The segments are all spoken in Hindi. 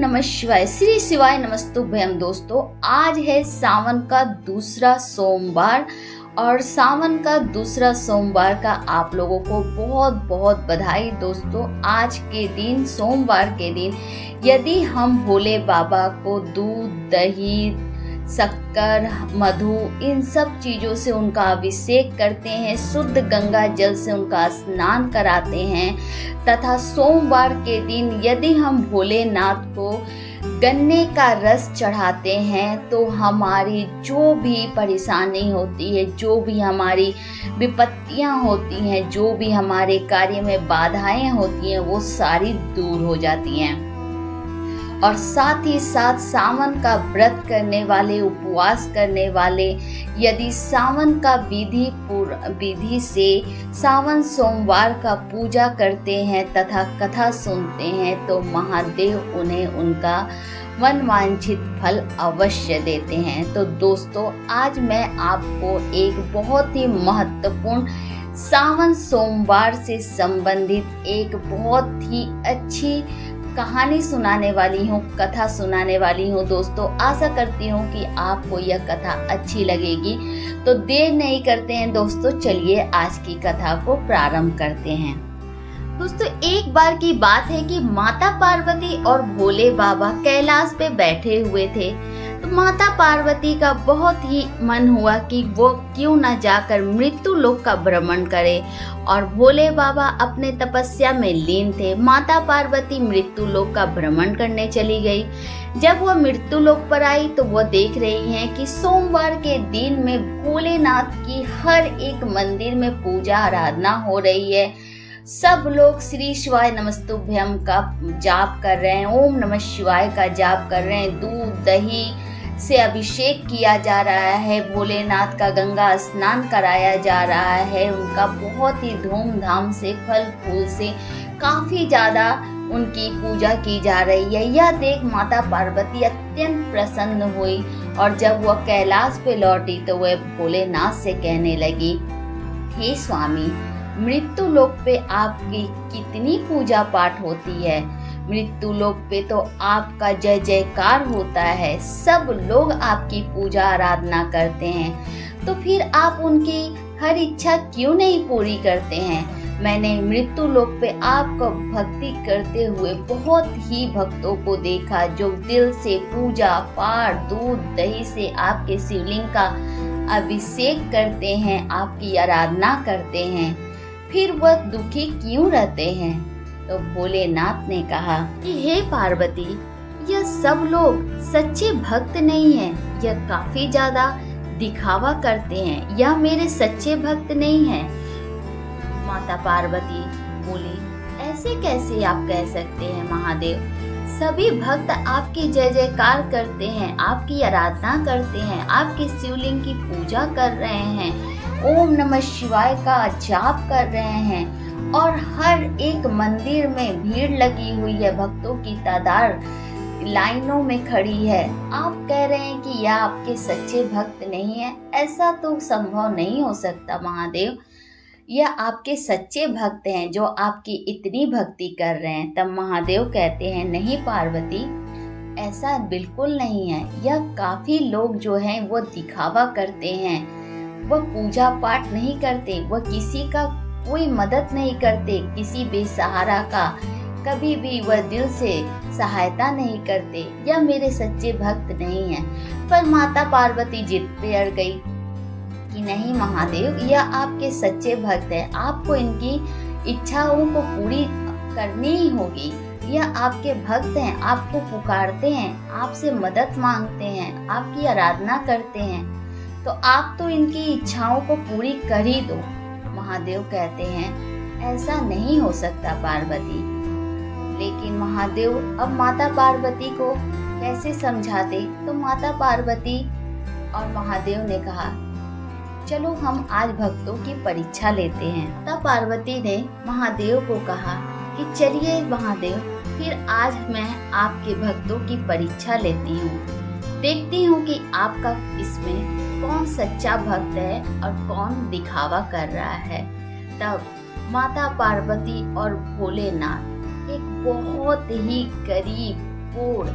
नमः शिवाय। श्री शिवाय नमस्तुभ्यम। दोस्तों, आज है सावन का दूसरा सोमवार और सावन का दूसरा सोमवार का आप लोगों को बहुत बहुत बधाई। दोस्तों, आज के दिन सोमवार के दिन यदि हम भोले बाबा को दूध, दही, शक्कर, मधु इन सब चीज़ों से उनका अभिषेक करते हैं, शुद्ध गंगा जल से उनका स्नान कराते हैं तथा सोमवार के दिन यदि हम भोलेनाथ को गन्ने का रस चढ़ाते हैं तो हमारी जो भी परेशानी होती है, जो भी हमारी विपत्तियां होती हैं, जो भी हमारे कार्य में बाधाएं होती हैं, वो सारी दूर हो जाती हैं। और साथ ही साथ सावन का व्रत करने वाले, उपवास करने वाले यदि सावन का विधि से सावन सोमवार का पूजा करते हैं तथा कथा सुनते हैं तो महादेव उन्हें उनका मनवांछित फल अवश्य देते हैं। तो दोस्तों, आज मैं आपको एक बहुत ही महत्वपूर्ण सावन सोमवार से संबंधित एक बहुत ही अच्छी कहानी सुनाने वाली हूँ, कथा सुनाने वाली हूँ। दोस्तों, आशा करती हूँ कि आपको यह कथा अच्छी लगेगी। तो देर नहीं करते हैं दोस्तों, चलिए आज की कथा को प्रारंभ करते हैं। दोस्तों, एक बार की बात है कि माता पार्वती और भोले बाबा कैलाश पे बैठे हुए थे। तो माता पार्वती का बहुत ही मन हुआ कि वो क्यों न जाकर मृत्यु लोक का भ्रमण करे और भोले बाबा अपने तपस्या में लीन थे। माता पार्वती मृत्यु लोक का भ्रमण करने चली गई। जब वह मृत्यु लोक पर आई तो वह देख रही हैं कि सोमवार के दिन में भोलेनाथ की हर एक मंदिर में पूजा आराधना हो रही है। सब लोग श्री शिवाय नमस्तुभ्यम का जाप कर रहे हैं, ओम नमः शिवाय का जाप कर रहे हैं, दूध दही से अभिषेक किया जा रहा है, भोलेनाथ का गंगा स्नान कराया जा रहा है, उनका बहुत ही धूमधाम से फल फूल से काफी ज्यादा उनकी पूजा की जा रही है। यह देख माता पार्वती अत्यंत प्रसन्न हुई और जब वह कैलाश पे लौटी तो वह भोलेनाथ से कहने लगी, हे स्वामी, मृत्यु लोक पे आपकी कितनी पूजा पाठ होती है। मृत्यु लोक पे तो आपका जय जयकार होता है, सब लोग आपकी पूजा आराधना करते हैं, तो फिर आप उनकी हर इच्छा क्यों नहीं पूरी करते हैं। मैंने मृत्यु लोक पे आपको भक्ति करते हुए बहुत ही भक्तों को देखा जो दिल से पूजा पाठ, दूध दही से आपके शिवलिंग का अभिषेक करते हैं, आपकी आराधना करते हैं, फिर वह दुखी क्यों रहते हैं। तो भोलेनाथ ने कहा कि हे पार्वती, यह सब लोग सच्चे भक्त नहीं हैं, यह काफी ज्यादा दिखावा करते हैं, यह मेरे सच्चे भक्त नहीं हैं। माता पार्वती बोली, ऐसे कैसे आप कह सकते हैं महादेव, सभी भक्त आपकी जय जयकार करते हैं, आपकी आराधना करते हैं, आपके शिवलिंग की पूजा कर रहे हैं, ओम नमः शिवाय का जाप कर रहे हैं और हर एक मंदिर में भीड़ लगी हुई है, भक्तों की तादाद लाइनों में खड़ी है। आप कह रहे हैं कि यह आपके सच्चे भक्त नहीं है। ऐसा तो संभव नहीं हो सकता महादेव, यह आपके सच्चे भक्त हैं जो आपकी इतनी भक्ति कर रहे हैं। तब महादेव कहते हैं, नहीं पार्वती, ऐसा बिल्कुल नहीं है, यह काफी लोग जो हैं वो दिखावा करते हैं, वह पूजा पाठ नहीं करते, वह किसी का कोई मदद नहीं करते, किसी बेसहारा का कभी भी वह दिल से सहायता नहीं करते, यह मेरे सच्चे भक्त नहीं हैं। पर माता पार्वती जिद पे अड़ गई कि नहीं महादेव, यह आपके सच्चे भक्त हैं, आपको इनकी इच्छाओं को पूरी करनी ही होगी, यह आपके भक्त हैं, आपको पुकारते हैं, आपसे मदद मांगते हैं, आपकी आराधना करते हैं, तो आप तो इनकी इच्छाओं को पूरी कर ही दो। महादेव कहते हैं, ऐसा नहीं हो सकता पार्वती। लेकिन महादेव अब माता पार्वती को कैसे समझाते। तो माता पार्वती और महादेव ने कहा, चलो हम आज भक्तों की परीक्षा लेते हैं। माता पार्वती ने महादेव को कहा कि चलिए महादेव, फिर आज मैं आपके भक्तों की परीक्षा लेती हूँ, देखती हूँ कि आपका इसमें कौन सच्चा भक्त है और कौन दिखावा कर रहा है। तब माता पार्वती और भोलेनाथ एक बहुत ही गरीब कोढ़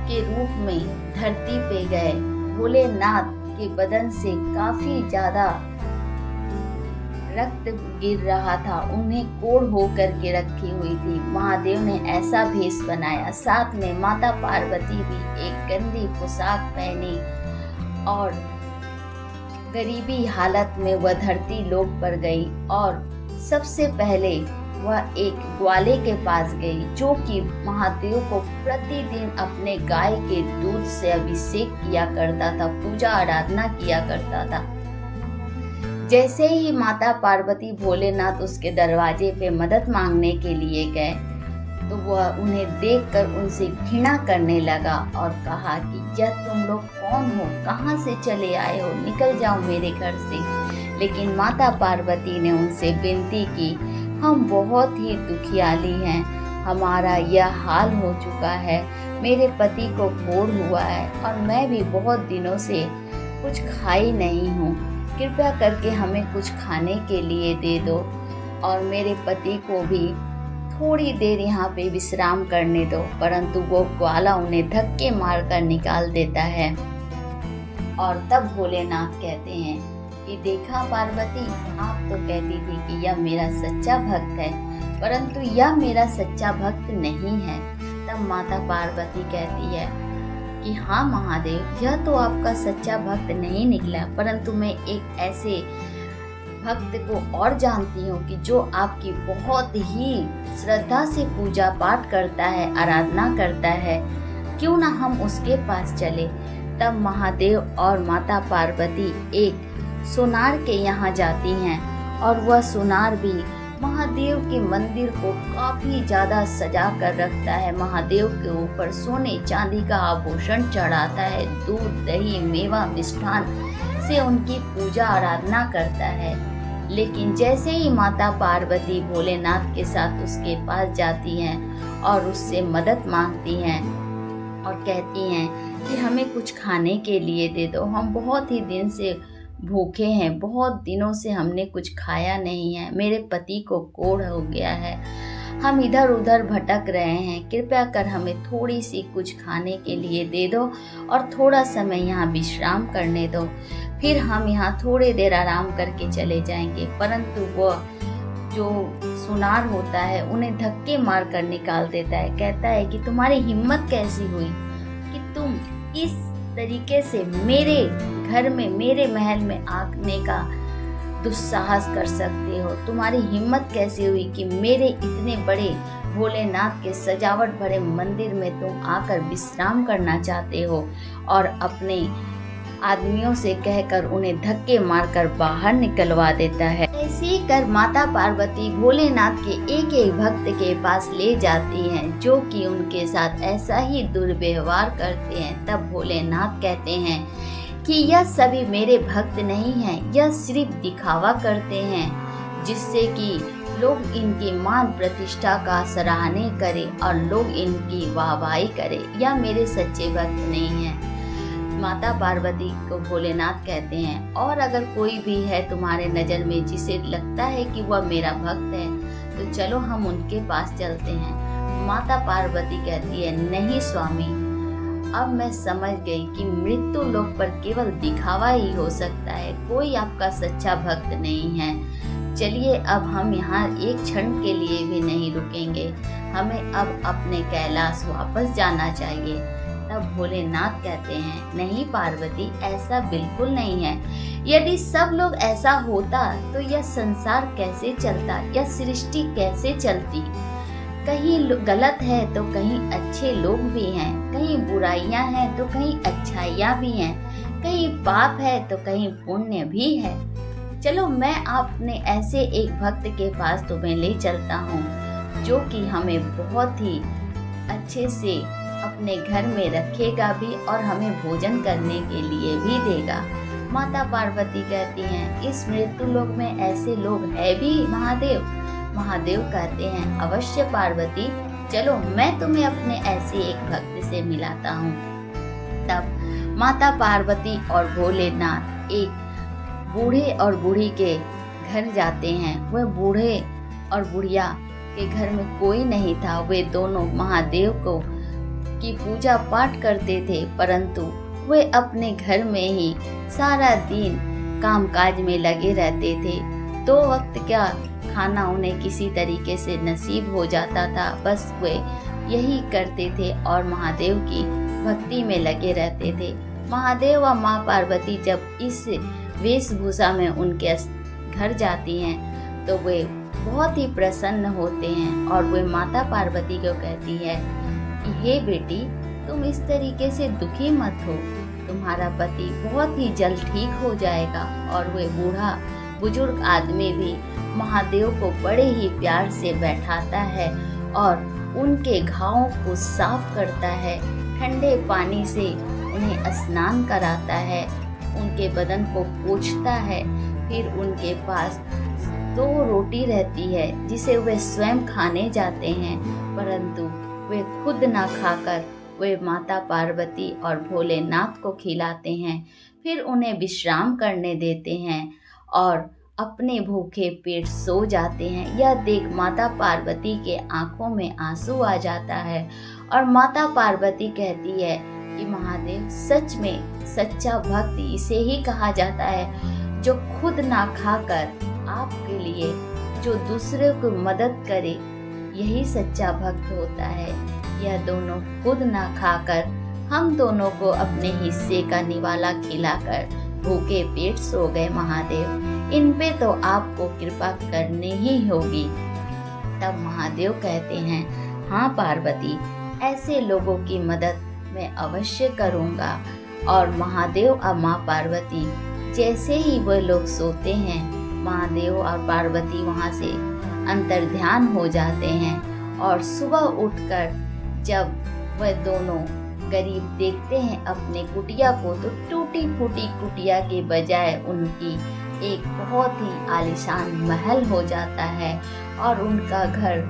के रूप में धरती पे गए। भोलेनाथ के बदन से काफी ज्यादा रक्त गिर रहा था, उन्हें कोढ़ होकर के रखी हुई थी। महादेव ने ऐसा भेष बनाया। साथ में माता पार्वती भी एक गंदी पोशाक पहनी और गरीबी हालत में वह धरती लोक पर गई और सबसे पहले वह एक ग्वाले के पास गई, जो कि महादेव को प्रतिदिन अपने गाय के दूध से अभिषेक किया करता था, पूजा आराधना किया करता था। जैसे ही माता पार्वती भोलेनाथ उसके दरवाजे पे मदद मांगने के लिए गए तो वह उन्हें देखकर उनसे घृणा करने लगा और कहा कि यह तुम लोग कौन हो, कहाँ से चले आए हो, निकल जाओ मेरे घर से। लेकिन माता पार्वती ने उनसे विनती की, हम बहुत ही दुखियाली हैं, हमारा यह हाल हो चुका है, मेरे पति को कोढ़ हुआ है और मैं भी बहुत दिनों से कुछ खाई नहीं हूँ, कृपया करके हमें कुछ खाने के लिए दे दो और मेरे पति को भी थोड़ी देर यहाँ पे विश्राम करने दो। परंतु वो ग्वाला उन्हें धक्के मारकर निकाल देता है। और तब भोलेनाथ कहते हैं कि देखा पार्वती, आप तो कहती थी कि यह मेरा सच्चा भक्त है, परंतु यह मेरा सच्चा भक्त नहीं है। तब माता पार्वती कहती है कि हाँ महादेव, यह तो आपका सच्चा भक्त नहीं निकला, परंतु मैं एक ऐसे भक्त को और जानती हूँ कि जो आपकी बहुत ही श्रद्धा से पूजा पाठ करता है, आराधना करता है, क्यों ना हम उसके पास चले। तब महादेव और माता पार्वती एक सोनार के यहाँ जाती हैं और वह सोनार भी महादेव के मंदिर को काफी ज्यादा सजा कर रखता है। महादेव के ऊपर सोने चांदी का आभूषण चढ़ाता है, दूध दही मेवा मिष्ठान से उनकी पूजा आराधना करता है। लेकिन जैसे ही माता पार्वती भोलेनाथ के साथ उसके पास जाती हैं और उससे मदद मांगती हैं और कहती हैं कि हमें कुछ खाने के लिए दे दो, हम बहुत ही दिन से भूखे हैं, बहुत दिनों से हमने कुछ खाया नहीं है, मेरे पति को कोढ़ हो गया है, हम इधर उधर भटक रहे हैं, कृपया कर हमें थोड़ी सी कुछ खाने के लिए दे दो और थोड़ा समय यहाँ विश्राम करने दो, फिर हम यहाँ थोड़ी देर आराम करके चले जाएंगे। परंतु वह जो सुनार होता है उन्हें धक्के मार कर निकाल देता है। कहता है कि तुम्हारी हिम्मत कैसी हुई कि तुम इस तरीके से मेरे घर में, मेरे महल में आने का दुस्साहस कर सकते हो, तुम्हारी हिम्मत कैसे हुई कि मेरे इतने बड़े भोलेनाथ के सजावट भरे मंदिर में तुम आकर विश्राम करना चाहते हो। और अपने आदमियों से कहकर उन्हें धक्के मारकर बाहर निकलवा देता है। ऐसे कर माता पार्वती भोलेनाथ के एक एक भक्त के पास ले जाती हैं, जो कि उनके साथ ऐसा ही दुर्व्यवहार करते हैं। तब भोलेनाथ कहते हैं कि यह सभी मेरे भक्त नहीं हैं, यह सिर्फ दिखावा करते हैं जिससे कि लोग इनकी मान प्रतिष्ठा का सराहने करें और लोग इनकी वाहवाही करें, यह मेरे सच्चे भक्त नहीं हैं। माता पार्वती को भोलेनाथ कहते हैं और अगर कोई भी है तुम्हारे नज़र में जिसे लगता है कि वह मेरा भक्त है तो चलो हम उनके पास चलते हैं। माता पार्वती कहती है नहीं स्वामी, अब मैं समझ गई कि मृत्यु लोक पर केवल दिखावा ही हो सकता है, कोई आपका सच्चा भक्त नहीं है। चलिए अब हम यहाँ एक क्षण के लिए भी नहीं रुकेंगे, हमें अब अपने कैलाश वापस जाना चाहिए। तब भोलेनाथ कहते हैं नहीं पार्वती, ऐसा बिल्कुल नहीं है, यदि सब लोग ऐसा होता तो यह संसार कैसे चलता, यह सृष्टि कैसे चलती। कहीं गलत है तो कहीं अच्छे लोग भी हैं, कहीं बुराइयां हैं तो कहीं अच्छाइयां भी हैं, कहीं पाप है तो कहीं पुण्य भी है। चलो मैं अपने ऐसे एक भक्त के पास तुम्हें ले चलता हूँ जो कि हमें बहुत ही अच्छे से अपने घर में रखेगा भी और हमें भोजन करने के लिए भी देगा। माता पार्वती कहती हैं इस मृत्यु लोक में ऐसे लोग हैं भी महादेव। महादेव कहते हैं अवश्य पार्वती, चलो मैं तुम्हें अपने ऐसे एक भक्त से मिलाता हूँ। तब माता पार्वती और भोलेनाथ एक बूढ़े और बूढ़ी के घर जाते हैं। वह बूढ़े और बुढ़िया के घर में कोई नहीं था। वे दोनों महादेव को की पूजा पाठ करते थे, परंतु वे अपने घर में ही सारा दिन कामकाज में लगे रहते थे। 2 वक्त क्या खाना उन्हें किसी तरीके से नसीब हो जाता था, बस वे यही करते थे और महादेव की भक्ति में लगे रहते थे। महादेव व माँ पार्वती जब इस वेशभूषा में उनके घर जाती हैं तो वे बहुत ही प्रसन्न होते हैं और वे माता पार्वती को कहती है कि हे बेटी, तुम इस तरीके से दुखी मत हो, तुम्हारा पति बहुत ही जल्द ठीक हो जाएगा। और वे बूढ़ा बुजुर्ग आदमी भी महादेव को बड़े ही प्यार से बैठाता है और उनके घावों को साफ करता है, ठंडे पानी से उन्हें स्नान कराता है, उनके बदन को पोंछता है। फिर उनके पास 2 रोटी रहती है जिसे वे स्वयं खाने जाते हैं, परंतु वे खुद ना खाकर वे माता पार्वती और भोलेनाथ को खिलाते हैं। फिर उन्हें विश्राम करने देते हैं और अपने भूखे पेट सो जाते हैं। यह देख माता पार्वती के आंखों में आंसू आ जाता है और माता पार्वती कहती है कि महादेव सच में सच्चा भक्त इसे ही कहा जाता है, जो खुद ना खाकर आपके लिए जो दूसरे को मदद करे, यही सच्चा भक्त होता है। यह दोनों खुद ना खाकर हम दोनों को अपने हिस्से का निवाला खिलाकर भूखे पेट सो गए महादेव, इन पे तो आपको कृपा करनी ही होगी। तब महादेव कहते हैं, हाँ पार्वती, ऐसे लोगों की मदद मैं अवश्य करूँगा। और महादेव और माँ पार्वती जैसे ही वह लोग सोते हैं, महादेव और पार्वती वहाँ से अंतर्ध्यान हो जाते हैं। और सुबह उठकर जब वह दोनों गरीब देखते हैं अपने कुटिया को, तो टूटी फूटी कुटिया के बजाय उनकी एक बहुत ही आलीशान महल हो जाता है और उनका घर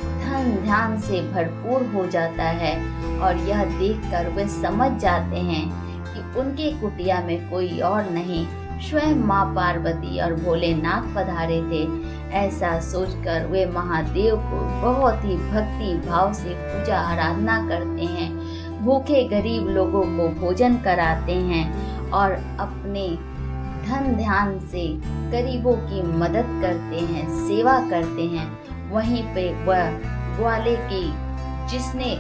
धन ध्यान से भरपूर हो जाता है। और यह देखकर वे समझ जाते हैं कि उनके कुटिया में कोई और नहीं, स्वयं माँ पार्वती और भोलेनाथ पधारे थे। ऐसा सोचकर वे महादेव को बहुत ही भक्ति भाव से पूजा आराधना करते हैं, भूखे गरीब लोगों को भोजन कराते हैं और अपने धन ध्यान से गरीबों की मदद करते हैं, सेवा करते हैं। वहीं पे वह ग्वाले की जिसने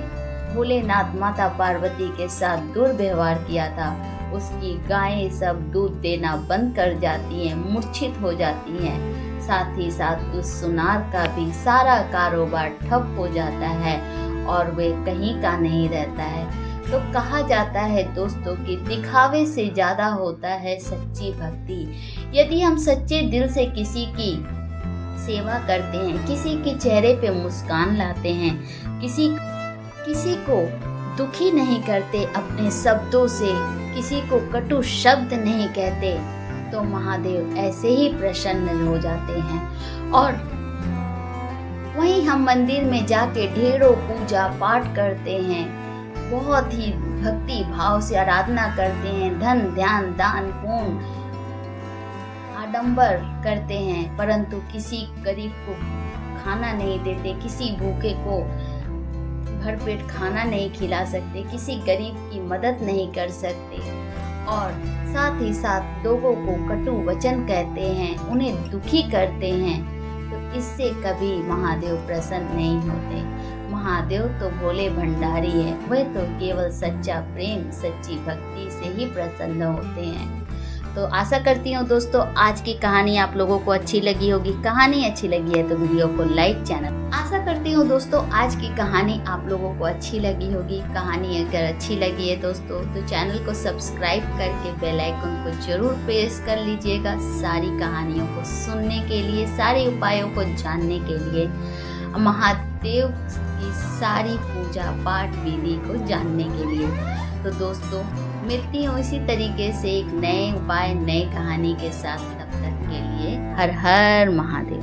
भोलेनाथ माता पार्वती के साथ दुर्व्यवहार किया था, उसकी गायें सब दूध देना बंद कर जाती हैं, मूर्छित हो जाती हैं। साथ ही साथ उस सुनार का भी सारा कारोबार ठप हो जाता है और वे कहीं का नहीं रहता है। तो कहा जाता है दोस्तों कि दिखावे से ज़्यादा होता है सच्ची भक्ति। यदि हम सच्चे दिल से किसी की सेवा करते हैं, किसी के चेहरे पे मुस्कान लाते हैं, किसी को दुखी नहीं करते अपने शब्दों से, किसी को कटु शब्द नहीं कहते, तो महादेव ऐसे ही प्रसन्न हो जाते हैं। और वहीं हम मंदिर में जाके ढेरों पूजा पाठ करते हैं, बहुत ही भक्ति भाव से आराधना करते हैं, धन ध्यान दान पुण्य आडंबर करते हैं, परंतु किसी गरीब को खाना नहीं देते, किसी भूखे को भरपेट खाना नहीं खिला सकते, किसी गरीब की मदद नहीं कर सकते और साथ ही साथ लोगों को कटु वचन कहते हैं, उन्हें दुखी करते हैं, तो इससे कभी महादेव प्रसन्न नहीं होते। महादेव तो भोले भंडारी है, वह तो केवल सच्चा प्रेम सच्ची भक्ति से ही प्रसन्न होते हैं। तो आशा करती हूँ दोस्तों आज की कहानी आप लोगों को अच्छी लगी होगी। कहानी अच्छी लगी है तो वीडियो को लाइक चैनल आशा करती हूँ दोस्तों आज की कहानी आप लोगों को अच्छी लगी होगी। कहानी अगर अच्छी लगी है दोस्तों तो चैनल को सब्सक्राइब करके बेल आइकन को जरूर प्रेस कर लीजिएगा, सारी कहानियों को सुनने के लिए, सारे उपायों को जानने के लिए, महादेव की सारी पूजा पाठ विधि को जानने के लिए। तो दोस्तों मिलती हूँ इसी तरीके से एक नए उपाय नए कहानी के साथ, तब तक के लिए हर हर महादेव।